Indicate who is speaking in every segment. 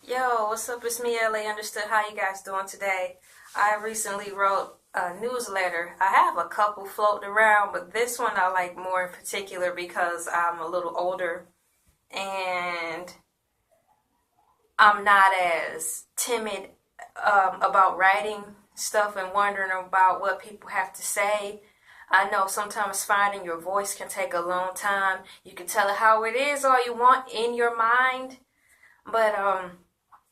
Speaker 1: Yo, what's up? It's me, Elay. Understood. How you guys doing today? I recently wrote a newsletter. I have a couple floating around, but this one I like more in particular because I'm a little older and I'm not as timid about writing stuff and wondering about what people have to say. I know sometimes finding your voice can take a long time. You can tell it how it is all you want in your mind, but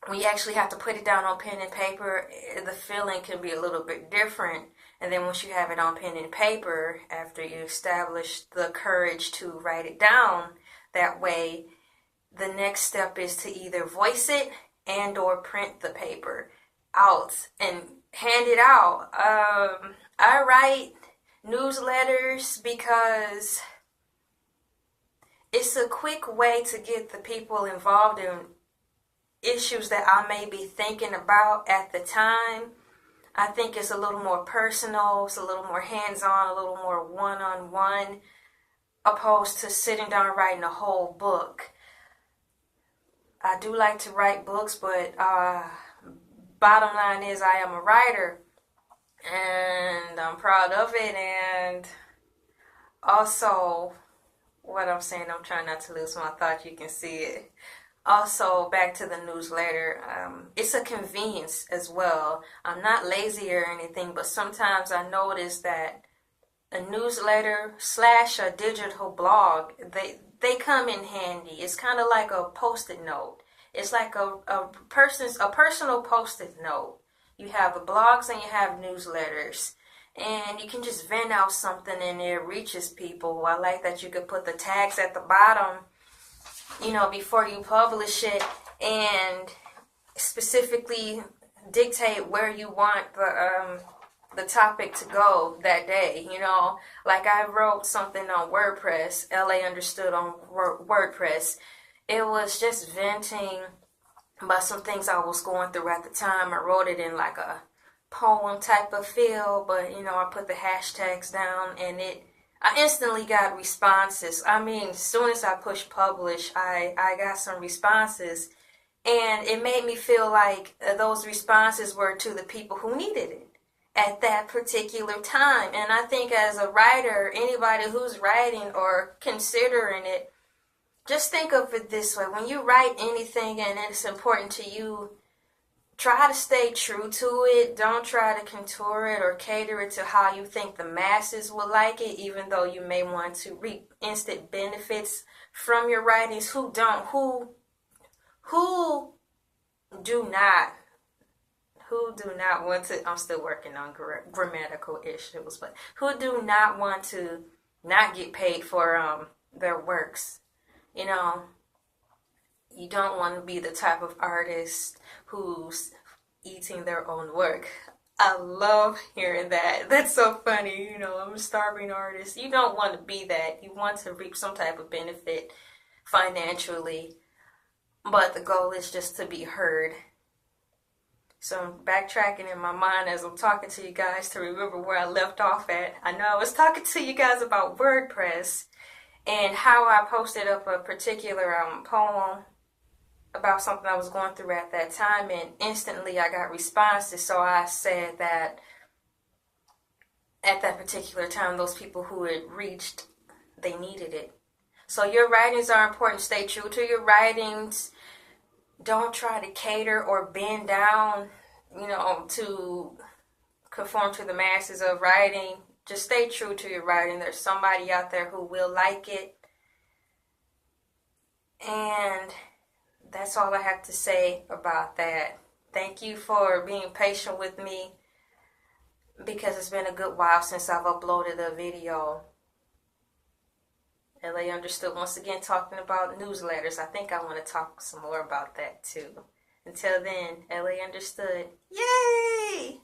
Speaker 1: when you actually have to put it down on pen and paper, the feeling can be a little bit different. And then once you have it on pen and paper, after you establish the courage to write it down that way, the next step is to either voice it and or print the paper out and hand it out. I write newsletters because it's a quick way to get the people involved in issues that I may be thinking about at the time. I think it's a little more personal, it's a little more hands-on, a little more one-on-one, opposed to sitting down writing a whole book. I do like to write books, but bottom line is I am a writer, and I'm proud of it. And also, what I'm saying, I'm trying not to lose my thought, you can see it. Also, back to the newsletter, it's a convenience as well. I'm not lazy or anything, but sometimes I notice that a newsletter slash a digital blog, they come in handy. It's kind of like a post-it note. It's like a personal post-it note. You have the blogs and you have newsletters, and you can just vent out something and it reaches people. I like that you could put the tags at the bottom, before you publish it, and specifically dictate where you want the topic to go that day. Like I wrote something on WordPress, Elay understood on WordPress. It was just venting about some things I was going through at the time. I wrote it in like a poem type of feel, but I put the hashtags down, and I instantly got responses. I mean, as soon as I pushed publish, I got some responses, and it made me feel like those responses were to the people who needed it at that particular time. And I think as a writer, anybody who's writing or considering it, just think of it this way. When you write anything and it's important to you, try to stay true to it. Don't try to contour it or cater it to how you think the masses will like it, even though you may want to reap instant benefits from your writings. Who do not want to, I'm still working on grammatical issues, but who do not want to not get paid for their works? You don't want to be the type of artist who's eating their own work. I love hearing that. That's so funny. I'm a starving artist. You don't want to be that. You want to reap some type of benefit financially, but the goal is just to be heard. So I'm backtracking in my mind as I'm talking to you guys to remember where I left off at. I know I was talking to you guys about WordPress and how I posted up a particular poem about something I was going through at that time, and instantly I got responses. So I said that at that particular time, those people who it reached, they needed it. So your writings are important. Stay true to your writings. Don't try to cater or bend down, to conform to the masses of writing. Just stay true to your writing. There's somebody out there who will like it. And that's all I have to say about that. Thank you for being patient with me, because it's been a good while since I've uploaded a video. Elay understood once again, talking about newsletters. I think I want to talk some more about that too. Until then, Elay understood. Yay!